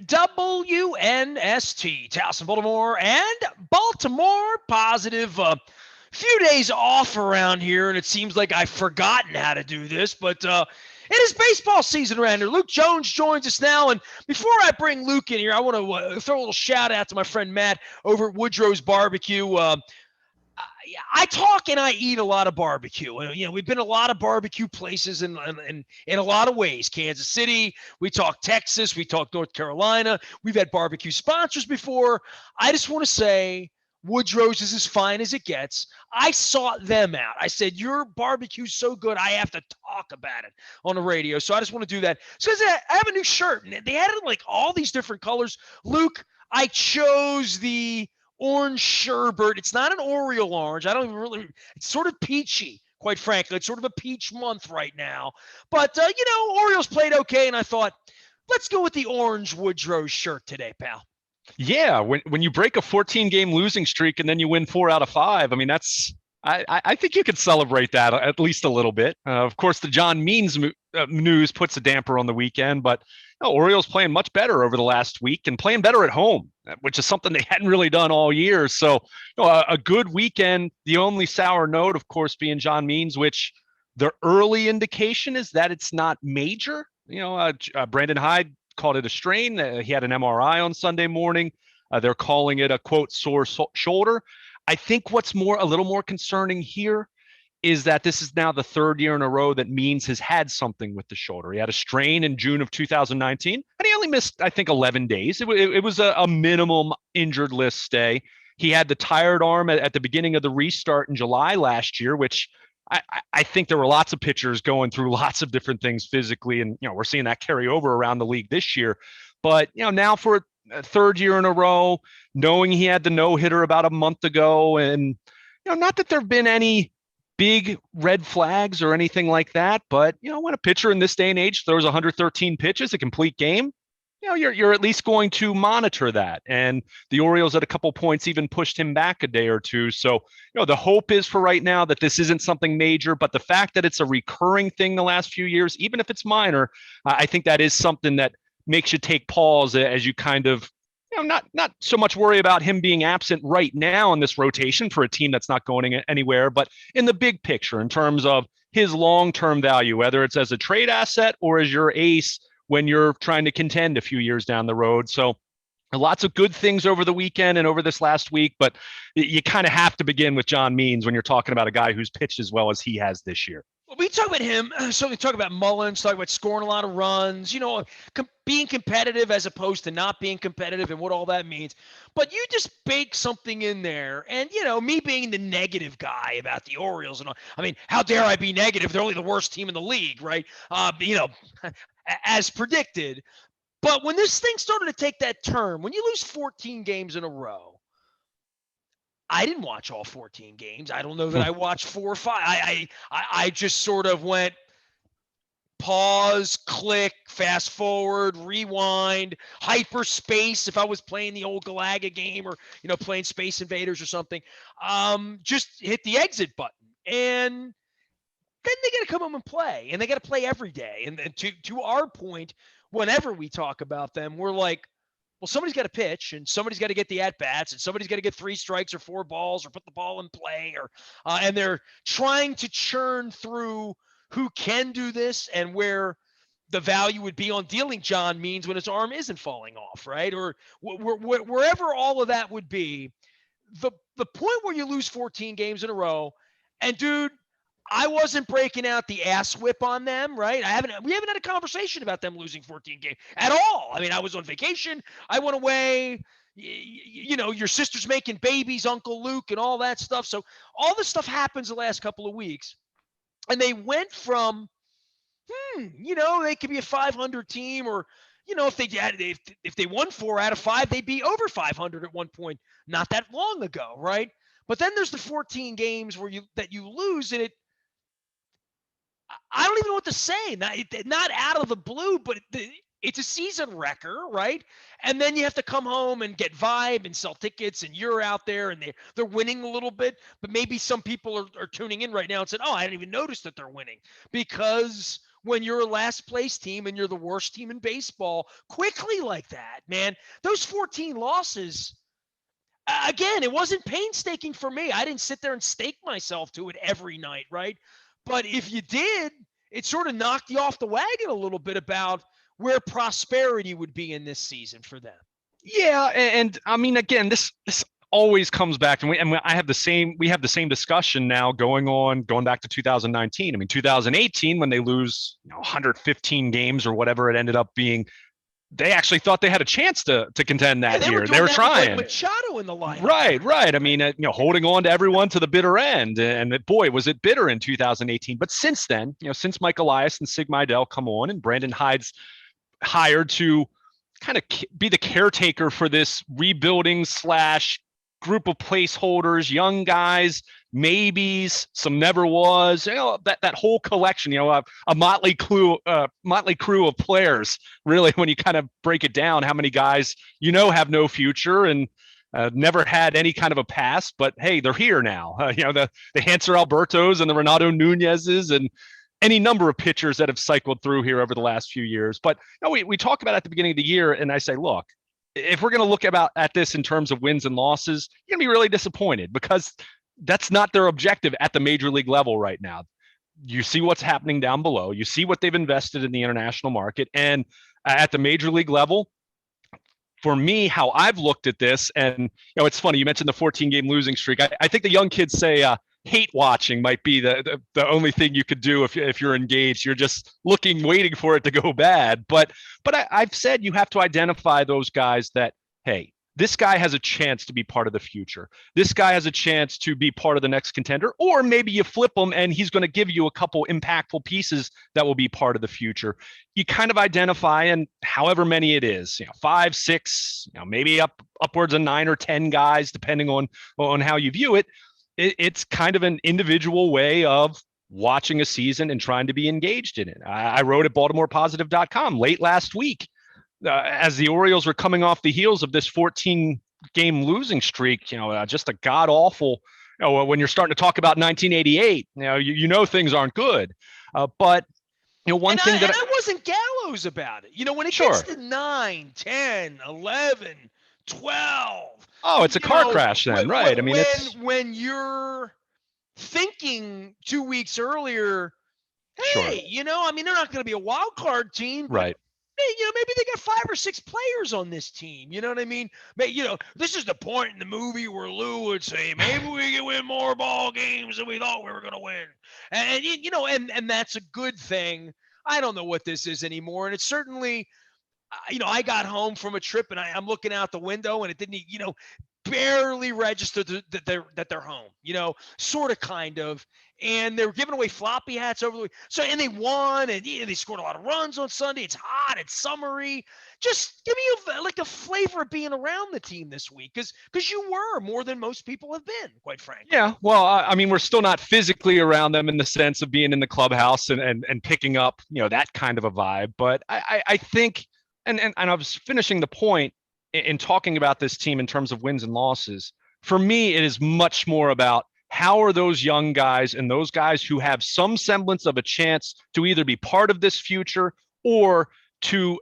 WNST, Towson, Baltimore, and Baltimore Positive. Few days off around here, and it seems like I've forgotten how to do this, but it is baseball season around here. Luke Jones joins us now, and before I bring Luke in here, I want to throw a little shout out to my friend Matt over at Woodrow's Barbecue. I talk and I eat a lot of barbecue. We've been a lot of barbecue places in a lot of ways. Kansas City, we talk Texas, we talk North Carolina. We've had barbecue sponsors before. I just want to say Woodrow's is as fine as it gets. I sought them out. I said, your barbecue's so good, I have to talk about it on the radio. So I just want to do that. So I have a new shirt, and they added like all these different colors. Luke, I chose the orange sherbet. It's not an Oriole orange. I don't even really, it's sort of peachy, quite frankly. It's sort of a peach month right now. But, Orioles played okay, and I thought, let's go with the orange Woodrow shirt today, pal. Yeah, when you break a 14-game losing streak and then you win 4 out of 5, I mean, I think you could celebrate that at least a little bit. Of course, the John Means news puts a damper on the weekend, but Orioles playing much better over the last week and playing better at home, which is something they hadn't really done all year. So a good weekend. The only sour note, of course, being John Means, which the early indication is that it's not major. Brandon Hyde called it a strain. He had an MRI on Sunday morning. They're calling it a, quote, sore shoulder. I think what's a little more concerning here is that this is now the third year in a row that Means has had something with the shoulder. He had a strain in June of 2019, and he only missed, I think, 11 days. It was a minimum injured list stay. He had the tired arm at the beginning of the restart in July last year, which I think there were lots of pitchers going through lots of different things physically, and we're seeing that carry over around the league this year. But now for a third year in a row, knowing he had the no-hitter about a month ago, and not that there have been any big red flags or anything like that, but when a pitcher in this day and age throws 113 pitches a complete game, you're at least going to monitor that. And the Orioles at a couple points even pushed him back a day or two. So, the hope is for right now that this isn't something major, but the fact that it's a recurring thing the last few years, even if it's minor, I think that is something that makes you take pause as you kind of, not so much worry about him being absent right now in this rotation for a team that's not going anywhere, but in the big picture in terms of his long-term value, whether it's as a trade asset or as your ace when you're trying to contend a few years down the road. So lots of good things over the weekend and over this last week, but you kind of have to begin with John Means when you're talking about a guy who's pitched as well as he has this year. Well, we talk about him, so we talk about Mullins, talk about scoring a lot of runs, being competitive as opposed to not being competitive and what all that means. But you just bake something in there, and, me being the negative guy about the Orioles, and all, I mean, how dare I be negative? They're only the worst team in the league, right? As predicted. But when this thing started to take that turn, when you lose 14 games in a row, I didn't watch all 14 games. I don't know that I watched 4 or 5. I just sort of went pause, click, fast forward, rewind, hyperspace. If I was playing the old Galaga game or, playing Space Invaders or something, just hit the exit button. And then they got to come home and play, and they got to play every day. And to our point, whenever we talk about them, we're like, well, somebody's got to pitch, and somebody's got to get the at-bats, and somebody's got to get 3 strikes or 4 balls or put the ball in play, or and they're trying to churn through who can do this and where the value would be on dealing John Means when his arm isn't falling off, right? Or wherever all of that would be. The point where you lose 14 games in a row, and dude, I wasn't breaking out the ass whip on them, right? We haven't had a conversation about them losing 14 games at all. I mean, I was on vacation. I went away. Your sister's making babies, Uncle Luke, and all that stuff. So all this stuff happens the last couple of weeks. And they went from, they could be a 500 team, or, if they won 4 out of 5, they'd be over 500 at one point not that long ago, right? But then there's the 14 games that you lose, and I don't even know what to say. Not out of the blue, but it's a season wrecker, right? And then you have to come home and get Vibe and sell tickets, and you're out there, and they're winning a little bit. But maybe some people are tuning in right now and said, oh, I didn't even notice that they're winning, because when you're a last place team and you're the worst team in baseball quickly like that, man. Those 14 losses, again, it wasn't painstaking for me. I didn't sit there and stake myself to it every night, right? But if you did, it sort of knocked you off the wagon a little bit about where prosperity would be in this season for them. Yeah, and I mean, again, this always comes back, and I have the same discussion now going back to 2019. I mean, 2018 when they lose 115 games or whatever it ended up being, they actually thought they had a chance to contend that year. They were trying. With Machado in the lineup. Right. I mean, holding on to everyone to the bitter end, and boy, was it bitter in 2018. But since then, since Mike Elias and Sig Mejdal come on, and Brandon Hyde's hired to kind of be the caretaker for this rebuilding / group of placeholders, young guys, maybes, some never was, that whole collection, a motley crew of players, really, when you kind of break it down, how many guys, have no future and never had any kind of a past, but hey, they're here now. The Hanser Albertos and the Renato Nunez's and any number of pitchers that have cycled through here over the last few years. But we talk about it at the beginning of the year, and I say, look, if we're going to look at this in terms of wins and losses, you're going to be really disappointed because that's not their objective at the major league level right now. You see what's happening down below. You see what they've invested in the international market. And at the major league level, for me, how I've looked at this, and it's funny, you mentioned the 14-game losing streak. I think the young kids say hate watching might be the only thing you could do if you're engaged. You're just waiting for it to go bad. But I've said you have to identify those guys that, hey, this guy has a chance to be part of the future. This guy has a chance to be part of the next contender, or maybe you flip him and he's going to give you a couple impactful pieces that will be part of the future. You kind of identify, and however many it is, 5, 6, maybe upwards of 9 or 10 guys, depending on how you view it. It's kind of an individual way of watching a season and trying to be engaged in it. I wrote at BaltimorePositive.com late last week, as the Orioles were coming off the heels of this 14-game losing streak, just a god awful. When you're starting to talk about 1988, things aren't good. But one thing that I wasn't gallows about it. When it gets to 9, 10, 11, 12. Oh, it's a car crash then, right? I mean, when you're thinking 2 weeks earlier, hey, they're not going to be a wild card team, right? Maybe they got 5 or 6 players on this team. You know what I mean? This is the point in the movie where Lou would say, maybe we can win more ball games than we thought we were going to win. And that's a good thing. I don't know what this is anymore. And it's certainly, I got home from a trip and I'm looking out the window and it didn't, barely register that they're home, sort of, kind of. And they were giving away floppy hats over the week. So, and they won, and they scored a lot of runs on Sunday. It's hot, it's summery. Just give me a flavor of being around the team this week, because you were more than most people have been, quite frankly. Yeah, well, I mean, we're still not physically around them in the sense of being in the clubhouse and picking up, that kind of a vibe. But I think, and I was finishing the point in talking about this team in terms of wins and losses. For me, it is much more about how are those young guys and those guys who have some semblance of a chance to either be part of this future or to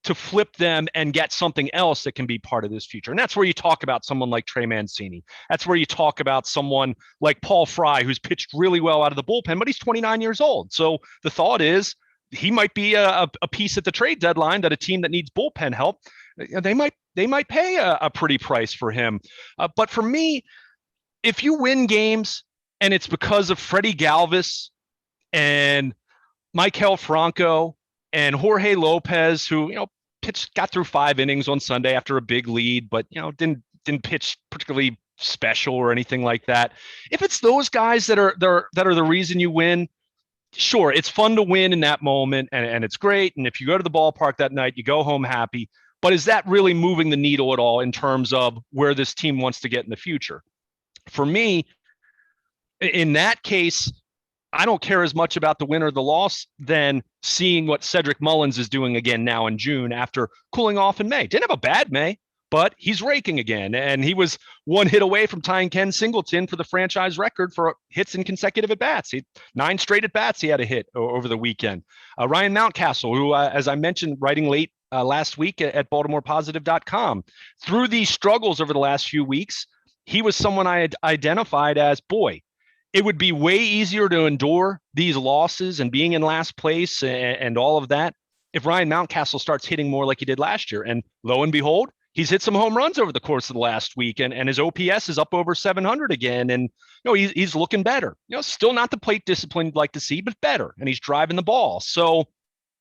flip them and get something else that can be part of this future. And that's where you talk about someone like Trey Mancini. That's where you talk about someone like Paul Fry, who's pitched really well out of the bullpen, but he's 29 years old. So the thought is he might be a piece at the trade deadline that a team that needs bullpen help, they might pay a pretty price for him. But for me, if you win games and it's because of Freddie Galvis and Maikel Franco and Jorge Lopez, who got through 5 innings on Sunday after a big lead, but didn't pitch particularly special or anything like that. If it's those guys that are the reason you win, sure, it's fun to win in that moment, and it's great. And if you go to the ballpark that night, you go home happy. But is that really moving the needle at all in terms of where this team wants to get in the future? For me, in that case, I don't care as much about the win or the loss than seeing what Cedric Mullins is doing again now in June after cooling off in May. Didn't have a bad May, but he's raking again. And he was one hit away from tying Ken Singleton for the franchise record for hits in consecutive at-bats. 9 straight at-bats he had a hit over the weekend. Ryan Mountcastle, who, as I mentioned, writing late last week at BaltimorePositive.com, through these struggles over the last few weeks, he was someone I had identified as, boy, it would be way easier to endure these losses and being in last place and all of that if Ryan Mountcastle starts hitting more like he did last year. And lo and behold, he's hit some home runs over the course of the last week, and his OPS is up over 700 again. And he's looking better. Still not the plate discipline you'd like to see, but better. And he's driving the ball. So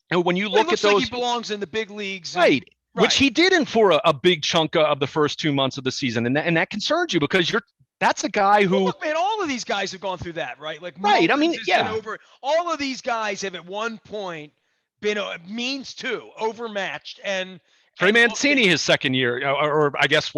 when you look at those, like he belongs in the big leagues, right? Which he didn't for a big chunk of the first 2 months of the season, and that concerns you because that's a guy who. Well, look, man, all of these guys have gone through that, right? Like, right? I mean, yeah. Over, all of these guys have at one point been means to overmatched and. Trey Mancini, his second year, or I guess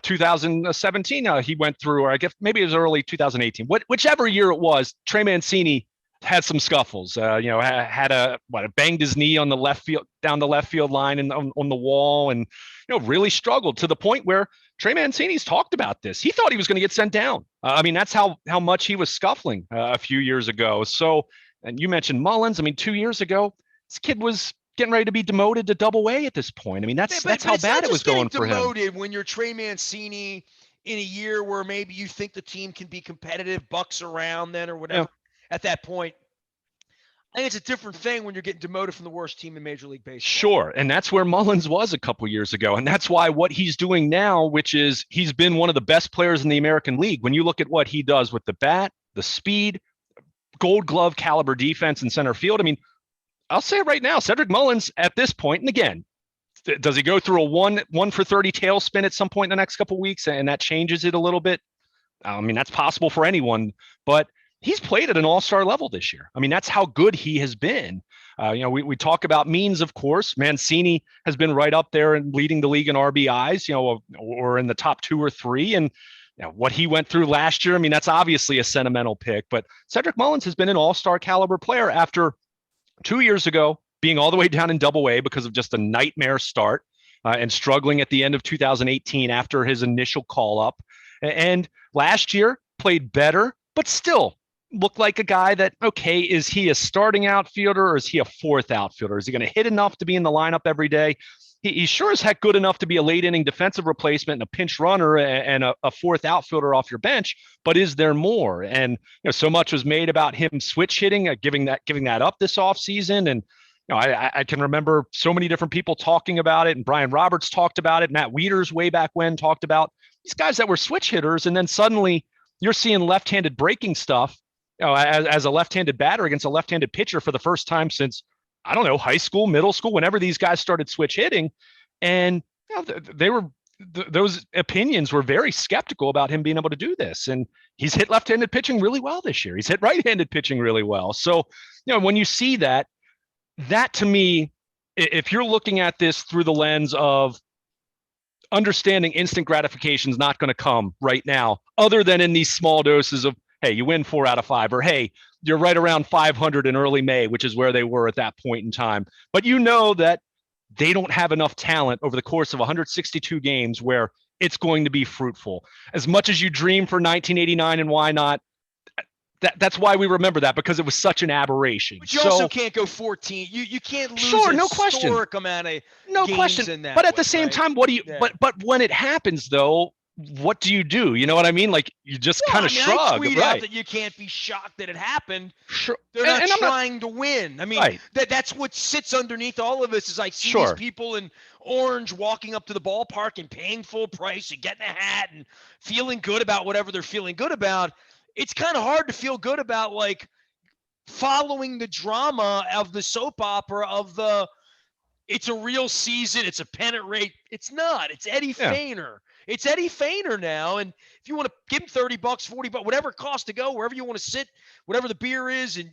2017, he went through, or I guess maybe it was early 2018. Whichever year it was, Trey Mancini had some scuffles. Had banged his knee on the left field, down the left field line and on the wall, and really struggled to the point where Trey Mancini's talked about this. He thought he was going to get sent down. I mean, that's how much he was scuffling a few years ago. So, and you mentioned Mullins. I mean, 2 years ago, this kid was getting ready to be demoted to Double-A at this point. I mean, that's how bad it was going for him. Demoted when you're Trey Mancini in a year where maybe you think the team can be competitive, Bucks around then or whatever. Yeah. At that point, I think it's a different thing when you're getting demoted from the worst team in Major League Baseball. Sure, and that's where Mullins was a couple years ago, and that's why what he's doing now, which is he's been one of the best players in the American League. When you look at what he does with the bat, the speed, Gold Glove caliber defense in center field, I mean, I'll say it right now, Cedric Mullins at this point, and again, does he go through a one for 30 tailspin at some point in the next couple of weeks, and that changes it a little bit? I mean, that's possible for anyone, but he's played at an all-star level this year. I mean, that's how good he has been. We talk about means, of course. Mancini has been right up there and leading the league in RBIs, or in the top 2 or 3. And what he went through last year, I mean, that's obviously a sentimental pick, but Cedric Mullins has been an all-star caliber player after 2 years ago being all the way down in Double-A because of just a nightmare start and struggling at the end of 2018 after his initial call-up. And last year played better, but still looked like a guy that, okay, is he a starting outfielder or is he a fourth outfielder? Is he going to hit enough to be in the lineup every day? He's sure as heck good enough to be a late inning defensive replacement and a pinch runner and a fourth outfielder off your bench. But is there more? And so much was made about him switch hitting, giving that up this offseason. And I can remember so many different people talking about it. And Brian Roberts talked about it. Matt Wieters way back when talked about these guys that were switch hitters, and then suddenly you're seeing left-handed breaking stuff as a lefty-handed batter against a left-handed pitcher for the first time since, I don't know, high school, middle school, whenever these guys started switch hitting. And those opinions were very skeptical about him being able to do this. And he's hit left-handed pitching really well this year. He's hit right-handed pitching really well. So, when you see that to me, if you're looking at this through the lens of understanding instant gratification is not going to come right now, other than in these small doses of, hey, you win 4 out of 5, or hey, you're right around 500 in early May, which is where they were at that point in time. But that they don't have enough talent over the course of 162 games where it's going to be fruitful. As much as you dream for 1989 and why not, that's why we remember that, because it was such an aberration. But you also can't go 14. You can't lose no historic amount of games in that. But at the same time, what do you? Yeah. But when it happens, though, what do? You know what I mean? Like, you just kind of shrug. I tweet out that you can't be shocked that it happened. Sure. They're not trying to win. I mean, that's what sits underneath all of this is I see these people in orange walking up to the ballpark and paying full price and getting a hat and feeling good about whatever they're feeling good about. It's kind of hard to feel good about, like, following the drama of the soap opera of it's a real season, it's a pennant race. It's not. It's Eddie Feigner. It's Eddie Feigner now, and if you want to give him $30, $40, whatever it costs to go, wherever you want to sit, whatever the beer is, and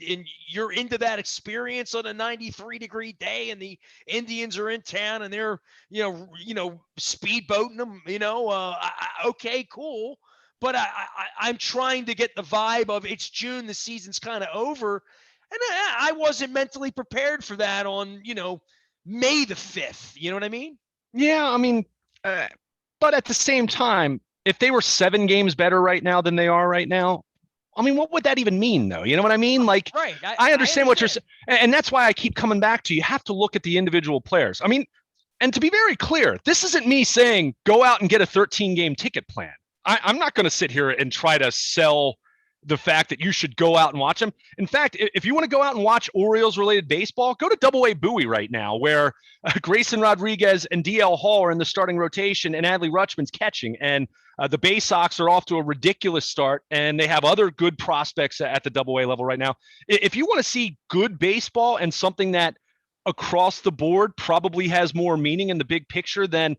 you're into that experience on a 93-degree day, and the Indians are in town, and they're speedboating them. Okay, cool. But I'm trying to get the vibe of it's June, the season's kind of over. And I wasn't mentally prepared for that on, May the 5th. You know what I mean? Yeah, I mean, but at the same time, if they were 7 games better right now than they are right now, I mean, what would that even mean, though? You know what I mean? Like, Right. I I understand what you're understand. saying, and that's why I keep coming back to you have to look at the individual players. I mean, and to be very clear, this isn't me saying go out and get a 13-game ticket plan. I'm not going to sit here and try to sell the fact that you should go out and watch them. In fact, if you want to go out and watch Orioles related baseball, go to Double-A Bowie right now, where Grayson Rodriguez and DL Hall are in the starting rotation and Adley Rutschman's catching. And the Bay Sox are off to a ridiculous start, and they have other good prospects at the Double-A level right now. If you want to see good baseball and something that across the board probably has more meaning in the big picture than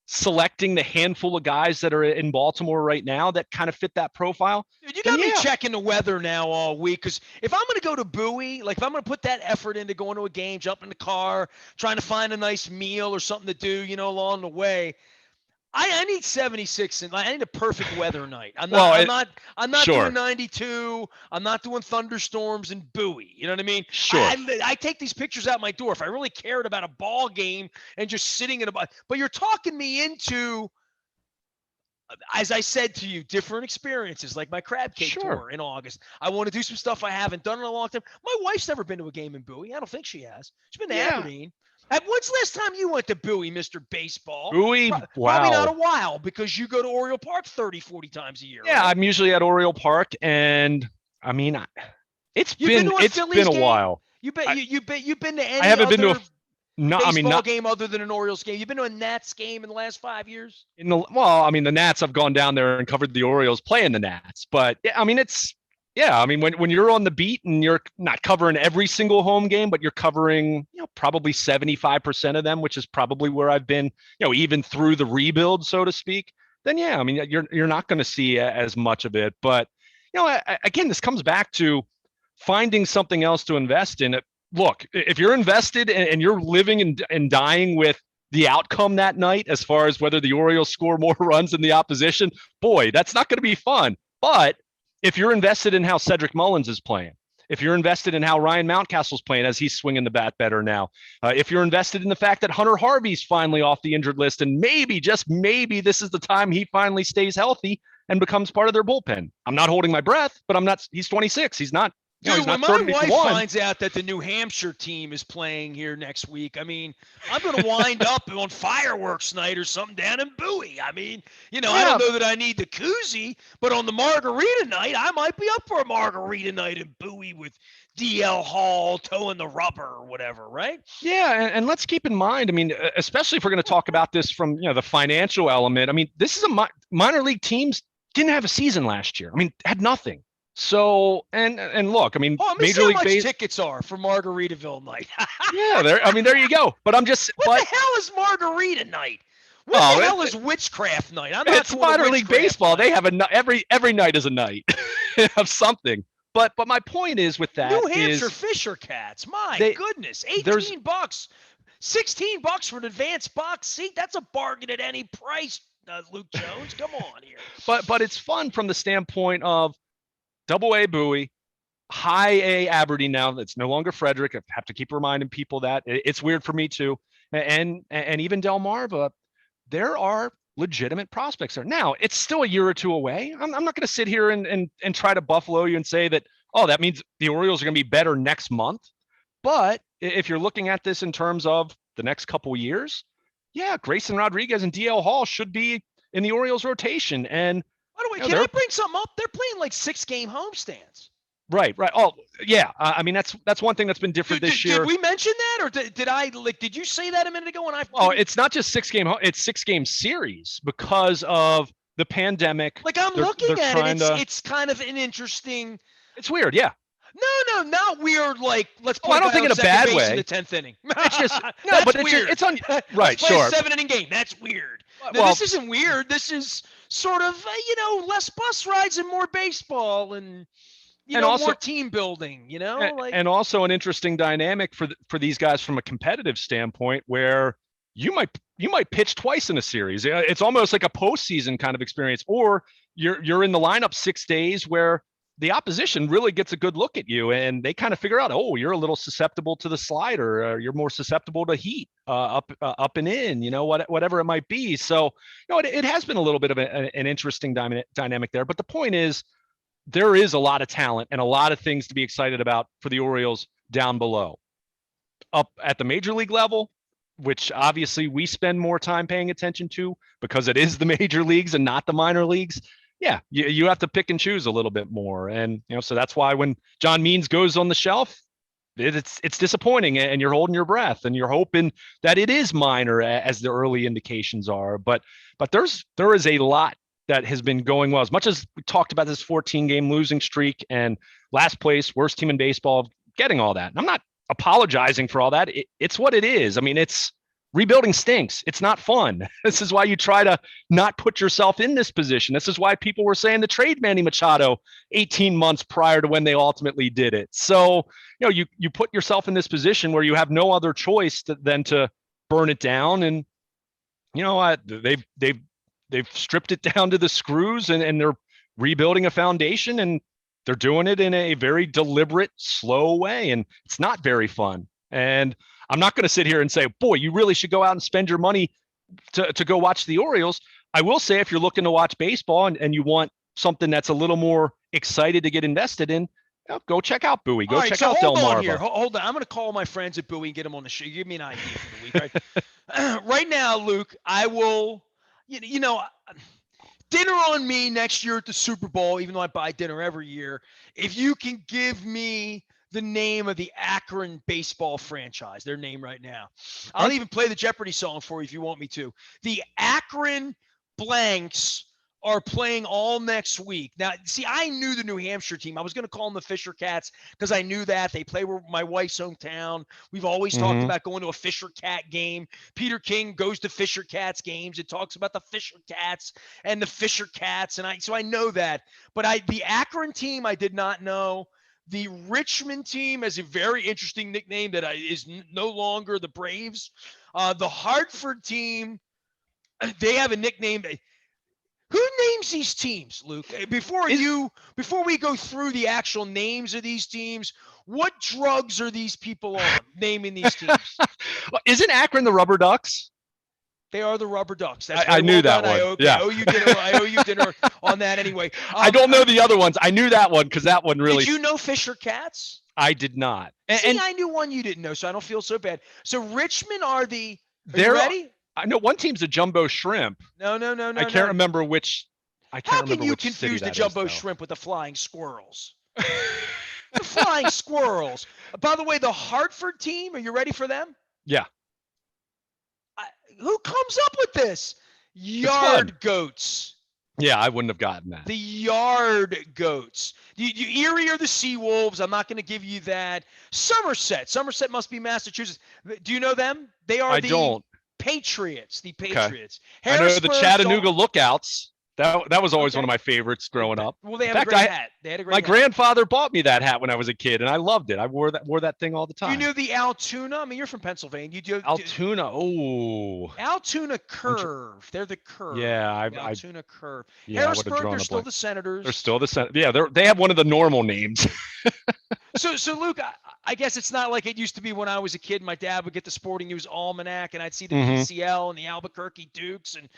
selecting the handful of guys that are in Baltimore right now that kind of fit that profile, Dude, you then got me yeah, checking the weather now all week because if I'm going to go to Bowie, like if I'm going to put that effort into going to a game, jump in the car, trying to find a nice meal or something to do, along the way, I need 76 and I need a perfect weather night. I'm not well, I'm not I'm not doing sure, 92. I'm not doing thunderstorms in Bowie. You know what I mean? sure, I take these pictures out my door if I really cared about a ball game and just sitting in a but you're talking me into, as I said to you, different experiences like my crab cake sure. tour in August. I want to do some stuff I haven't done in a long time. My wife's never been to a game in Bowie. I don't think she has. She's been to Yeah. Aberdeen. When's the last time you went to Bowie, Mr. Baseball? Bowie, Probably not a wow. while because you go to Oriole Park 30, 40 times a year, Yeah, right? I'm usually at Oriole Park, and I mean, it's You've been been to a it's been Phillies a game? while. You you've been to I any haven't been to a other no. I mean, baseball not game other than an Orioles game? You've been to a Nats game in the last 5 years? in the well. I mean, the Nats. I've gone down there and covered the Orioles playing the Nats, but yeah, I mean, it's yeah. I mean, when you're on the beat and you're not covering every single home game, but you're covering probably 75% of them, which is probably where I've been. Even through the rebuild, so to speak. Then yeah, I mean, you're not going to see as much of it, but again, this comes back to finding something else to invest in. Look, if you're invested and you're living and dying with the outcome that night, as far as whether the Orioles score more runs than the opposition, boy, that's not going to be fun. But if you're invested in how Cedric Mullins is playing, if you're invested in how Ryan Mountcastle's playing as he's swinging the bat better now, if you're invested in the fact that Hunter Harvey's finally off the injured list and maybe, just maybe, this is the time he finally stays healthy and becomes part of their bullpen. I'm not holding my breath, but I'm not. He's 26. He's not. Dude, He's when not my wife 31. finds out that the New Hampshire team is playing here next week, I mean, I'm going to wind up on fireworks night or something down in Bowie. I mean, I Yeah, don't know that I need the koozie, but on the margarita night, I might be up for a margarita night in Bowie with DL Hall towing the rubber or whatever, right? yeah, and let's keep in mind. I mean, especially if we're going to talk about this from the financial element. I mean, this is minor league teams didn't have a season last year. I mean, had nothing. So and look, I mean, Oh, let me see Major how League much Base. tickets are for Margaritaville night. Yeah, there. I mean, there you go. But I'm just. What the But hell is margarita night? What oh, the hell is witchcraft night? I'm not it's doing a minor league witchcraft baseball. They night. have every night is a night of something. But my point is with that New Hampshire is Fisher Cats. My they goodness, there's 18 bucks, 16 bucks for an advanced box seat. That's a bargain at any price. Luke Jones, come on here. but it's fun from the standpoint of Double-A Bowie, High A Aberdeen now. That's no longer Frederick. I have to keep reminding people that it's weird for me too. And even Delmarva, there are legitimate prospects there. Now it's still a year or two away. I'm not going to sit here and try to buffalo you and say that, oh, that means the Orioles are going to be better next month. But if you're looking at this in terms of the next couple of years, yeah, Grayson Rodriguez and DL Hall should be in the Orioles rotation. And By the way, can I they're bring something up? They're playing like 6-game homestands. right. Oh, yeah. I mean, that's one thing that's been different this year. Did we mention that, or did I did you say that a minute ago? And I Oh, it's not just 6 game. It's 6 game series because of the pandemic. like I'm They're looking at it. trying It's kind of an interesting. It's weird. Yeah. No, not weird. Like let's Oh, play I don't guy think on in a second bad base in way. the 10th inning. It's just no, That's but weird. it's on Let's right. play Sure. a 7 inning game. That's weird. No, Well, this isn't weird. This is sort of less bus rides and more baseball and and also more team building. Like and also an interesting dynamic for these guys from a competitive standpoint, where you might pitch twice in a series. It's almost like a postseason kind of experience, or you're in the lineup 6 days where the opposition really gets a good look at you, and they kind of figure out, oh, you're a little susceptible to the slider, or you're more susceptible to heat, up and in, whatever it might be. So, it has been a little bit of an interesting dynamic there. But the point is, there is a lot of talent and a lot of things to be excited about for the Orioles down below. Up at the major league level, which obviously we spend more time paying attention to because it is the major leagues and not the minor leagues. Yeah, you have to pick and choose a little bit more. And, so that's why when John Means goes on the shelf, it's disappointing, and you're holding your breath and you're hoping that it is minor, as the early indications are. But there is a lot that has been going well. As much as we talked about this 14-game losing streak and last place, worst team in baseball, getting all that. And I'm not apologizing for all that. It's what it is. I mean, rebuilding stinks. It's not fun. This is why you try to not put yourself in this position. This is why people were saying to trade Manny Machado 18 months prior to when they ultimately did it. So, you put yourself in this position where you have no other choice than to burn it down. And, they've stripped it down to the screws, and they're rebuilding a foundation, and they're doing it in a very deliberate, slow way. And it's not very fun. And I'm not going to sit here and say, boy, you really should go out and spend your money to go watch the Orioles. I will say, if you're looking to watch baseball and you want something that's a little more excited to get invested in, go check out Bowie. Go check out Delmarva. Here. Hold on. I'm going to call my friends at Bowie and get them on the show. Give me an idea for the week, right? Right now, Luke, I will, dinner on me next year at the Super Bowl, even though I buy dinner every year. If you can give me the name of the Akron baseball franchise, their name right now. I'll even play the Jeopardy song for you if you want me to. The Akron Blanks are playing all next week. Now, see, I knew the New Hampshire team. I was going to call them the Fisher Cats because I knew that. They play with my wife's hometown. We've always talked about going to a Fisher Cat game. Peter King goes to Fisher Cats games. It talks about the Fisher Cats and the Fisher Cats, and so I know that. But the Akron team, I did not know. The Richmond team has a very interesting nickname that is no longer the Braves. The Hartford team, they have a nickname. Who names these teams, Luke? Before we go through the actual names of these teams, what drugs are these people on naming these teams? Isn't Akron the Rubber Ducks? They are the Rubber Ducks. That's I knew that one. I owe you dinner on that anyway. I don't know the other ones. I knew that one because that one really. Did you know Fisher Cats? I did not. And I knew one you didn't know, so I don't feel so bad. So Richmond are the. Are you ready? I know one team's a Jumbo Shrimp. No. I can't remember which. How can you confuse the Jumbo Shrimp with the Flying Squirrels? The Flying Squirrels. By the way, the Hartford team, are you ready for them? Yeah. Who comes up with this? Yard Goats. Yeah, I wouldn't have gotten that. The Yard Goats. Erie are the Seawolves. I'm not going to give you that. Somerset. Somerset must be Massachusetts. Do you know them? They are the Patriots. The Patriots. Okay. I know the Chattanooga Lookouts. That was always one of my favorites growing up. Well, they have a great hat. They had a great hat. My grandfather bought me that hat when I was a kid, and I loved it. I wore that thing all the time. You knew the Altoona? I mean, you're from Pennsylvania. You do Altoona. Oh. Altoona Curve. They're the Curve. Yeah, Altoona Curve. Yeah, Harrisburg. They're still the Senators. They're still the Senators. Yeah, they have one of the normal names. So Luke, I guess it's not like it used to be when I was a kid. My dad would get the Sporting News Almanac, and I'd see the PCL and the Albuquerque Dukes, and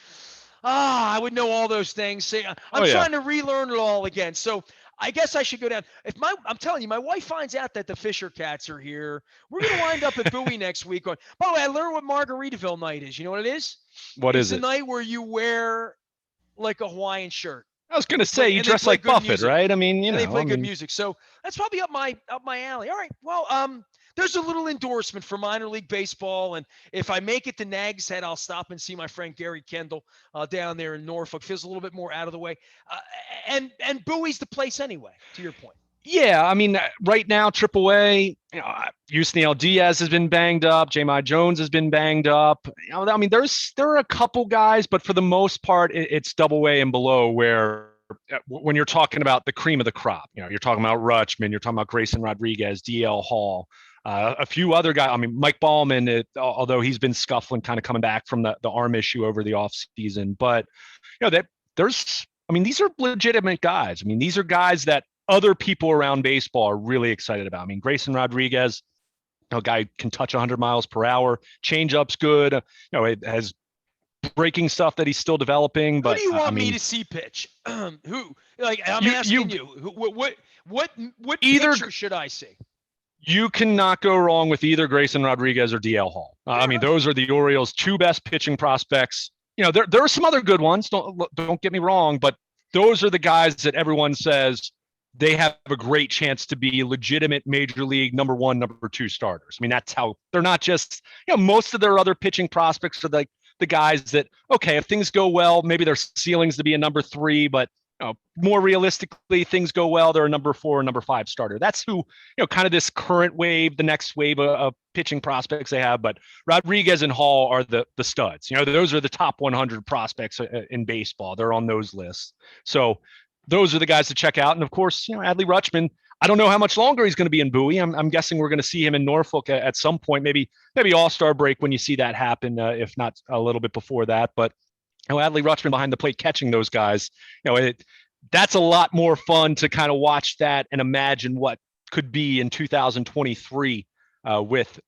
I would know all those things. I'm trying to relearn it all again. So I guess I should go down. I'm telling you, my wife finds out that the Fisher Cats are here, we're going to wind up at Bowie next week. By the way, I learned what Margaritaville night is. You know what it is? It's the night where you wear like a Hawaiian shirt. I was going to say, you dress like Buffett, music. Right? I mean, they play good music. So that's probably up my alley. All right. Well, there's a little endorsement for minor league baseball. And if I make it to Nags Head, I'll stop and see my friend Gary Kendall down there in Norfolk. Feels a little bit more out of the way. And Bowie's the place anyway, to your point. Yeah, I mean, right now, AAA, Yusniel Diaz has been banged up. J.M.I. Jones has been banged up. I mean, there are a couple guys, but for the most part, it's AA and below where when you're talking about the cream of the crop, you're talking about Rutschman, you're talking about Grayson Rodriguez, DL Hall, a few other guys. I mean, Mike Ballman, although he's been scuffling, kind of coming back from the arm issue over the offseason. But, these are legitimate guys. I mean, these are guys that other people around baseball are really excited about. I mean, Grayson Rodriguez, a guy can touch 100 miles per hour. Changeup's good. It has breaking stuff that he's still developing. Who But do you I want me mean, to see pitch? Who? Like I'm you asking you. What either pitcher should I see? you cannot go wrong with either Grayson Rodriguez or DL Hall. Fair I mean, enough. those are the Orioles' two best pitching prospects. There are some other good ones. Don't get me wrong, but those are the guys that everyone says they have a great chance to be legitimate major league number one, number two starters. I mean, that's how they're not just, most of their other pitching prospects are like the guys that, okay, if things go well, maybe their ceilings to be a number three, but more realistically, things go well, they're a number four, number five starter. That's who, kind of this current wave, the next wave of pitching prospects they have. But Rodriguez and Hall are the studs. Those are the top 100 prospects in baseball. They're on those lists. So those are the guys to check out. And of course, Adley Rutschman. I don't know how much longer he's going to be in Bowie. I'm guessing we're going to see him in Norfolk at some point, maybe All-Star break when you see that happen, if not a little bit before that. But Adley Rutschman behind the plate catching those guys, that's a lot more fun to kind of watch that and imagine what could be in 2023 with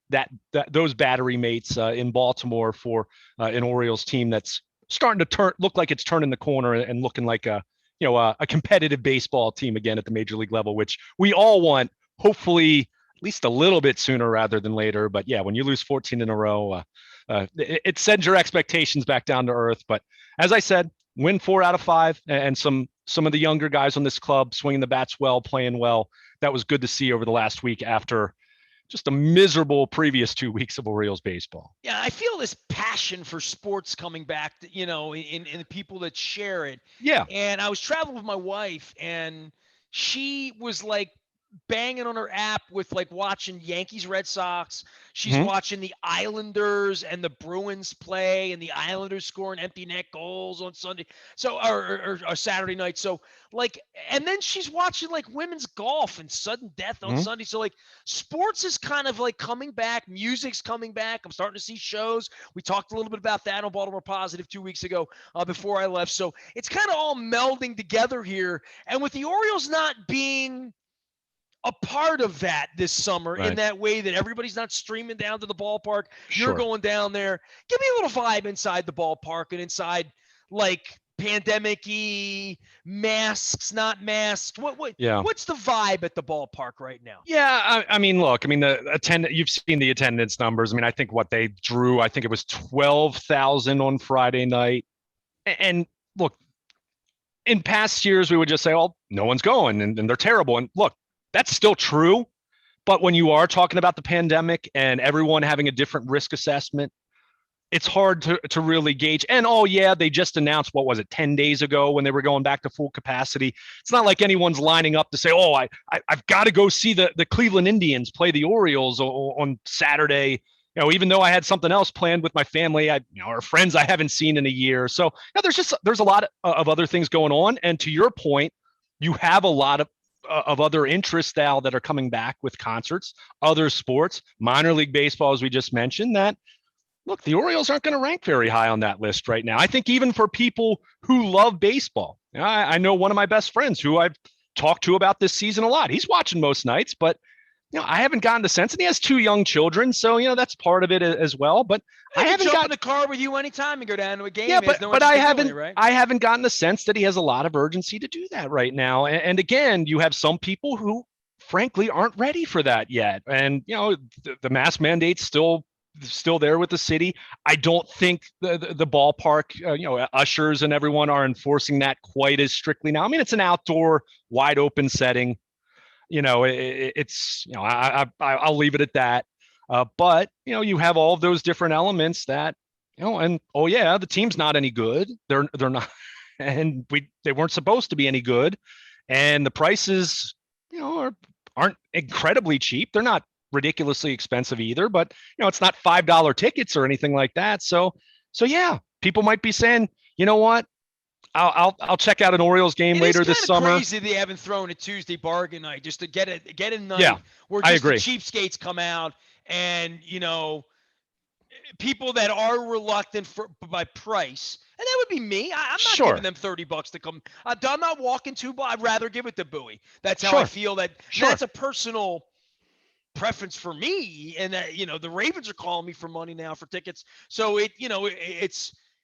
those battery mates in Baltimore for an Orioles team that's starting to look like it's turning the corner and looking like a competitive baseball team again at the major league level, which we all want, hopefully at least a little bit sooner rather than later. But yeah, when you lose 14 in a row, it sends your expectations back down to earth. But as I said, win 4 out of 5, and some of the younger guys on this club swinging the bats well, playing well. That was good to see over the last week after just a miserable previous 2 weeks of Orioles baseball. Yeah, I feel this passion for sports coming back, in the people that share it. Yeah. And I was traveling with my wife, and she was like banging on her app with like watching Yankees Red Sox. She's watching the Islanders and the Bruins play, and the Islanders scoring empty net goals on Sunday. So or Saturday night. So like, and then she's watching like women's golf and sudden death on Sunday. So like sports is kind of like coming back. Music's coming back. I'm starting to see shows. We talked a little bit about that on Baltimore Positive 2 weeks ago before I left. So it's kind of all melding together here. And with the Orioles not being a part of that this summer in that way that everybody's not streaming down to the ballpark. You're going down there. Give me a little vibe inside the ballpark and inside like pandemic-y, masks, not masks. What's the vibe at the ballpark right now? Yeah, I mean, look, the you've seen the attendance numbers. I mean, I think what they drew, I think it was 12,000 on Friday night. And look, in past years, we would just say, oh, no one's going and they're terrible. And look, that's still true. But when you are talking about the pandemic and everyone having a different risk assessment, it's hard to really gauge. And they just announced, 10 days ago when they were going back to full capacity. It's not like anyone's lining up to say, I've got to go see the Cleveland Indians play the Orioles on Saturday. Even though I had something else planned with my family, or friends I haven't seen in a year. So there's a lot of other things going on. And to your point, you have a lot of other interests now that are coming back with concerts, other sports, minor league baseball, as we just mentioned, that look, the Orioles aren't going to rank very high on that list right now. I think even for people who love baseball, I know one of my best friends who I've talked to about this season a lot. He's watching most nights, but I haven't gotten the sense, and he has 2 young children, so that's part of it as well. But I haven't jump in the car with you anytime and go down to a game. Yeah, but I haven't gotten the sense that he has a lot of urgency to do that right now. And again, you have some people who, frankly, aren't ready for that yet. And the mask mandate's still there with the city. I don't think the ballpark, ushers and everyone are enforcing that quite as strictly now. I mean, it's an outdoor, wide open setting. It's I'll leave it at that. But you have all of those different elements that and the team's not any good. They're not, and they weren't supposed to be any good, and the prices aren't incredibly cheap. They're not ridiculously expensive either, but it's not $5 tickets or anything like that. So yeah, people might be saying, you know what? I'll check out an Orioles game later this summer. It's crazy they haven't thrown a Tuesday bargain night just to get a night where just the cheapskates come out and people that are reluctant by price, and that would be me. I'm not Sure, giving them $30 to come. I'm not walking 2 blocks. I'd rather give it to Bowie. That's how I sure, feel. sure. That's a personal preference for me, and that the Ravens are calling me for money now for tickets. So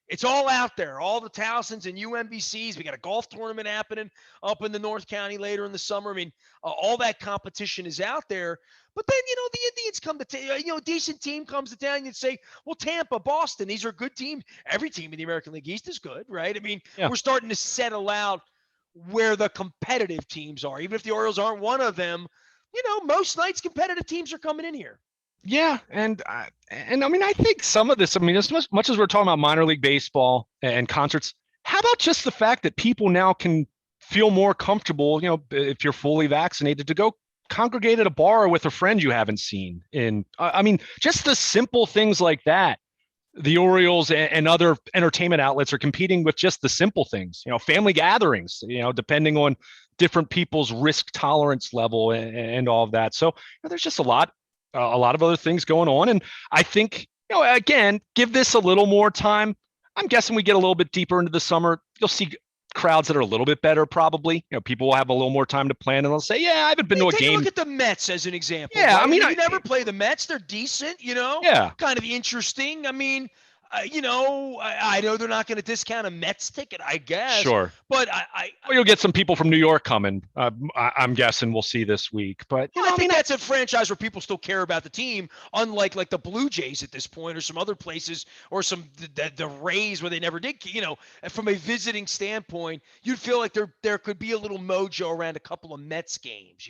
it's all out there. All the Towsons and UMBCs. We got a golf tournament happening up in the North County later in the summer. I mean, all that competition is out there. But then the Indians come to a decent team comes to town. You'd say, well, Tampa, Boston, these are good teams. Every team in the American League East is good, right? I mean, Yeah. we're starting to settle out where the competitive teams are. Even if the Orioles aren't one of them, most nights competitive teams are coming in here. Yeah, and I mean, I think some of this. I mean, as much as we're talking about minor league baseball and concerts, how about just the fact that people now can feel more comfortable, if you're fully vaccinated, to go congregate at a bar with a friend you haven't seen in. I mean, just the simple things like that. The Orioles and other entertainment outlets are competing with just the simple things, family gatherings, depending on different people's risk tolerance level and all of that. So there's just a lot of other things going on. And I think, again, give this a little more time. I'm guessing we get a little bit deeper into the summer. You'll see crowds that are a little bit better, probably. People will have a little more time to plan, and they'll say, yeah, I haven't been to a Take game. a look at the Mets as an example. Yeah, right? I mean, you never play the Mets. They're decent, yeah, kind of interesting. I mean, I know they're not going to discount a Mets ticket, I guess. sure. But Well, you'll get some people from New York coming. I'm guessing we'll see this week. But I think that's a franchise where people still care about the team, unlike like the Blue Jays at this point, or some other places, or some the Rays where they never did. From a visiting standpoint, you'd feel like there could be a little mojo around a couple of Mets games.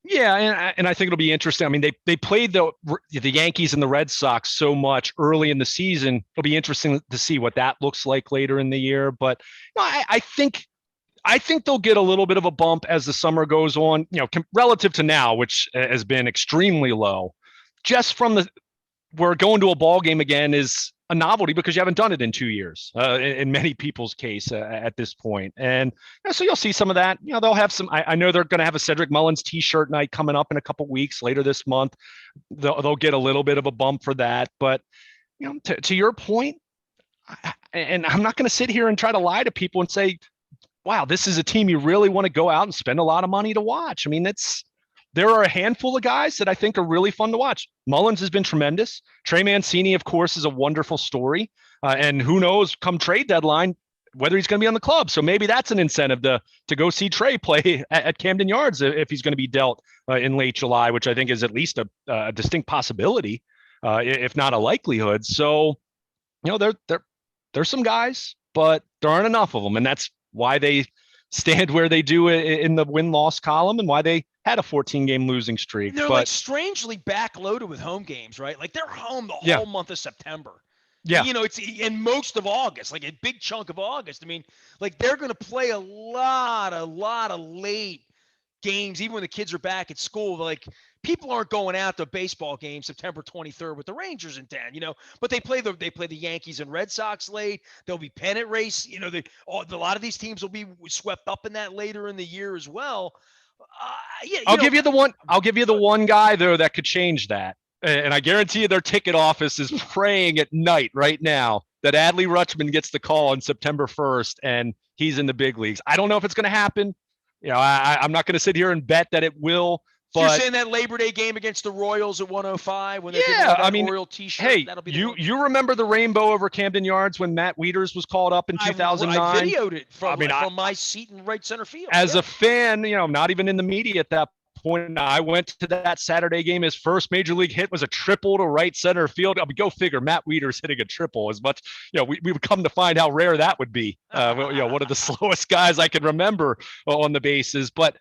Yeah, and I think it'll be interesting. I mean, they played the Yankees and the Red Sox so much early in the season. It'll be interesting to see what that looks like later in the year. But I think they'll get a little bit of a bump as the summer goes on. Relative to now, which has been extremely low. Just from where going to a ball game again is a novelty because you haven't done it in 2 years, in many people's case at this point. And so you'll see some of that. They'll have some. I know they're going to have a Cedric Mullins T-shirt night coming up in a couple weeks later this month. They'll get a little bit of a bump for that. But to your point, and I'm not going to sit here and try to lie to people and say, wow, this is a team you really want to go out and spend a lot of money to watch. I mean, there are a handful of guys that I think are really fun to watch. Mullins has been tremendous. Trey Mancini, of course, is a wonderful story. And who knows, come trade deadline, whether he's going to be on the club. So maybe that's an incentive to go see Trey play at Camden Yards if he's going to be dealt in late July, which I think is at least a distinct possibility, if not a likelihood. So, there's some guys, but there aren't enough of them. And that's why they stand where they do in the win-loss column and why they had a 14-game losing streak. They're like strangely backloaded with home games, right? Like they're home the whole month of September. Yeah. It's in most of August, like a big chunk of August. I mean, like they're going to play a lot of late games, even when the kids are back at school. Like people aren't going out to a baseball game September 23rd with the Rangers in town, but they play the Yankees and Red Sox late. There'll be pennant race. A lot of these teams will be swept up in that later in the year as well. I'll give you the one guy though that could change that. And I guarantee you their ticket office is praying at night right now that Adley Rutschman gets the call on September 1st and he's in the big leagues. I don't know if it's going to happen. I'm not going to sit here and bet that it will. So you're saying that Labor Day game against the Royals at 105 when they did that Oriole T-shirt? Hey, that'll be you remember the rainbow over Camden Yards when Matt Wieters was called up in 2009? I videoed it from my seat in right center field. As a fan, not even in the media at that point, I went to that Saturday game. His first major league hit was a triple to right center field. I mean, go figure. Matt Wieters hitting a triple as much. We would come to find how rare that would be. One of the slowest guys I can remember on the bases, but.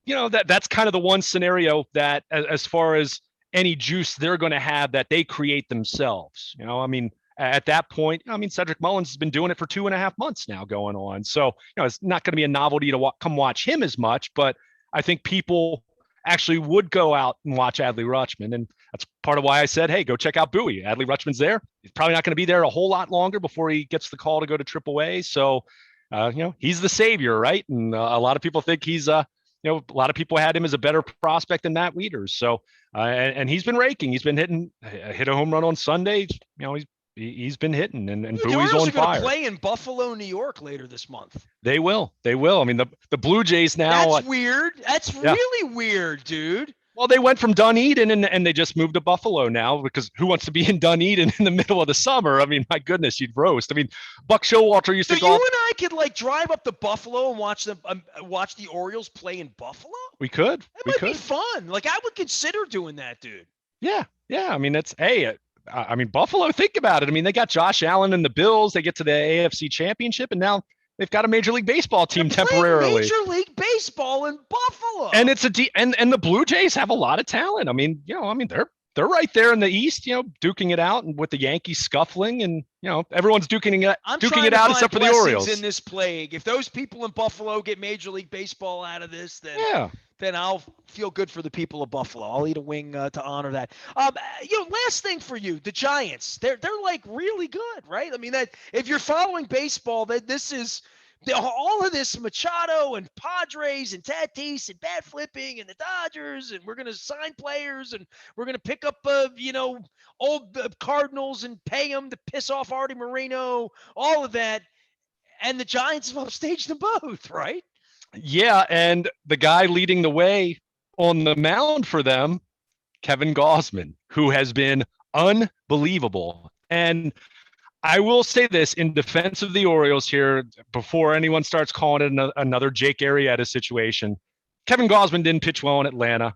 That's kind of the one scenario that as far as any juice they're going to have that they create themselves. I mean, at that point, Cedric Mullins has been doing it for 2.5 months now going on. So, it's not going to be a novelty to come watch him as much, but I think people actually would go out and watch Adley Rutschman. And that's part of why I said, hey, go check out Bowie. Adley Rutschman's there. He's probably not going to be there a whole lot longer before he gets the call to go to AAA. So, he's the savior, right? And a lot of people think he's a lot of people had him as a better prospect than Matt Wieters. So, and he's been raking. He's been hit a home run on Sunday. He's He's been hitting, and The Bowie's Orioles on are going to fire. play in Buffalo, New York later this month. They will. They will. I mean, the Blue Jays now. That's weird. That's Yeah. really weird, dude. Well, they went from Dunedin and they just moved to Buffalo now because who wants to be in Dunedin in the middle of the summer? I mean, my goodness, you'd roast. I mean, Buck Showalter used So to you golf. and I could like drive up to Buffalo and watch the Orioles play in Buffalo. We could. That We might be could. fun. Like I would consider doing that, dude. Yeah. Yeah. I mean, that's, hey, I mean, Buffalo, think about it. I mean, they got Josh Allen and the Bills. They get to the AFC Championship, and now they've got a Major League Baseball They're team playing temporarily. Major League Baseball in Buffalo. And it's and the Blue Jays have a lot of talent. I mean, they're right there in the East, duking it out, and with the Yankees scuffling, and everyone's duking it out except for the Orioles. In this plague. If those people in Buffalo get Major League Baseball out of this, then I'll feel good for the people of Buffalo. I'll eat a wing to honor that. Last thing for you, the Giants. They're like really good, right? I mean, that if you're following baseball, that this is all of this Machado and Padres and Tatis and bat flipping and the Dodgers, and we're going to sign players and we're going to pick up, old Cardinals and pay them to piss off Artie Moreno, all of that. And the Giants have upstaged them both, right? Yeah, and the guy leading the way on the mound for them, Kevin Gausman, who has been unbelievable. And I will say this in defense of the Orioles here, before anyone starts calling it another Jake Arrieta situation. Kevin Gausman didn't pitch well in Atlanta.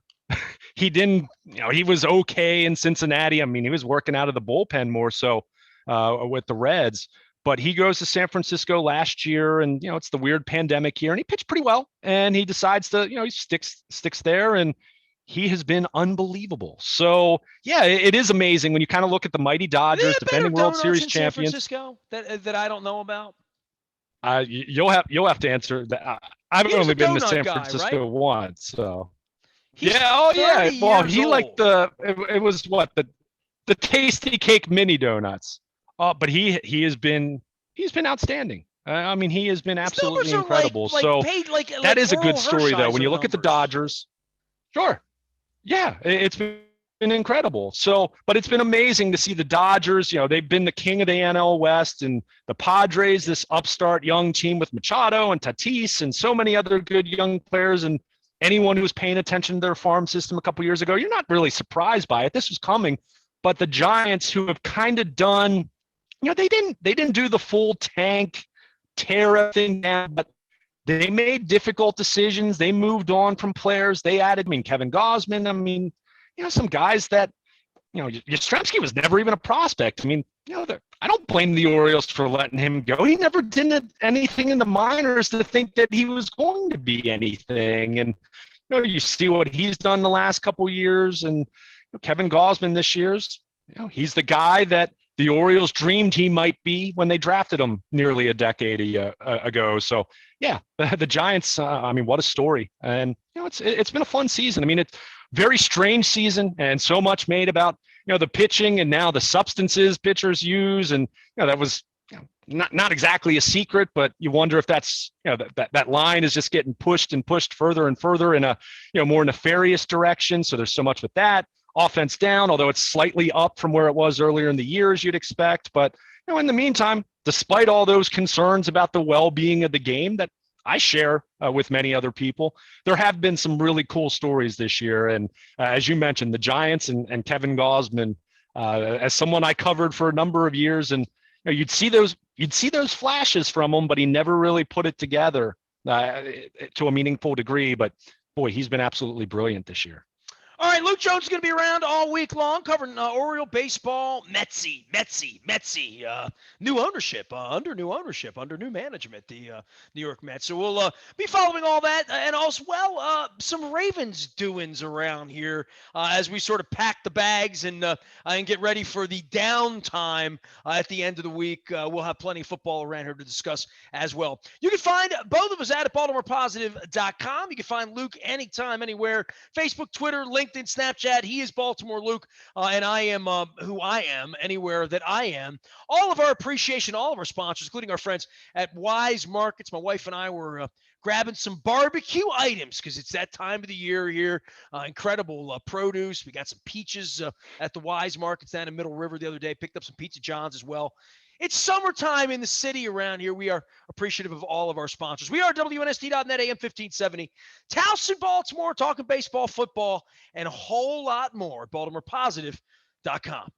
He didn't, he was okay in Cincinnati. I mean, he was working out of the bullpen more so with the Reds. But he goes to San Francisco last year, and it's the weird pandemic year, and he pitched pretty well. And he decides to, he sticks there, and he has been unbelievable. So yeah, it is amazing when you kind of look at the mighty Dodgers, defending World Series champions. San Francisco that I don't know about. You'll have to answer that. I've only been to San Francisco once, so He's yeah. Oh yeah. Well, he old. liked it was what the Tasty Cake mini donuts. But he's been outstanding. I mean, he has been absolutely incredible. So that is a good story, though. When you look at the Dodgers, sure, yeah, it's been incredible. So, but it's been amazing to see the Dodgers. They've been the king of the NL West, and the Padres, this upstart young team with Machado and Tatis and so many other good young players. And anyone who was paying attention to their farm system a couple years ago, you're not really surprised by it. This was coming. But the Giants, who have kind of done, they didn't do the full tank tear everything down, but they made difficult decisions. They moved on from players. They added, Kevin Gausman. Some guys that, Yastrzemski was never even a prospect. I don't blame the Orioles for letting him go. He never did anything in the minors to think that he was going to be anything. And, you see what he's done the last couple of years. And Kevin Gausman this year's, he's the guy that the Orioles dreamed he might be when they drafted him nearly a decade ago. So yeah, the Giants, what a story. And, it's been a fun season. It's very strange season, and so much made about, the pitching and now the substances pitchers use. And, that was not exactly a secret, but you wonder if that's, that line is just getting pushed and pushed further and further in a, more nefarious direction. So there's so much with that. Offense down, although it's slightly up from where it was earlier in the year, as you'd expect. But in the meantime, despite all those concerns about the well-being of the game that I share with many other people, there have been some really cool stories this year. And as you mentioned, the Giants and Kevin Gausman, as someone I covered for a number of years, and you'd see those flashes from him, but he never really put it together to a meaningful degree. But boy, he's been absolutely brilliant this year. All right, Luke Jones is going to be around all week long covering Oriole baseball. Metsy. New ownership, under new management, the New York Mets. So we'll be following all that, and also, some Ravens doings around here as we sort of pack the bags and get ready for the downtime at the end of the week. We'll have plenty of football around here to discuss as well. You can find both of us at BaltimorePositive.com. You can find Luke anytime, anywhere, Facebook, Twitter, LinkedIn, Snapchat. He is Baltimore Luke, and I am who I am anywhere that I am. All of our appreciation, all of our sponsors, including our friends at Wise Markets. My wife and I were grabbing some barbecue items because it's that time of the year here. Incredible produce. We got some peaches at the Wise Markets down in Middle River the other day. Picked up some Pizza John's as well. It's summertime in the city around here. We are appreciative of all of our sponsors. We are WNST.net, AM 1570. Towson, Baltimore, talking baseball, football, and a whole lot more. BaltimorePositive.com.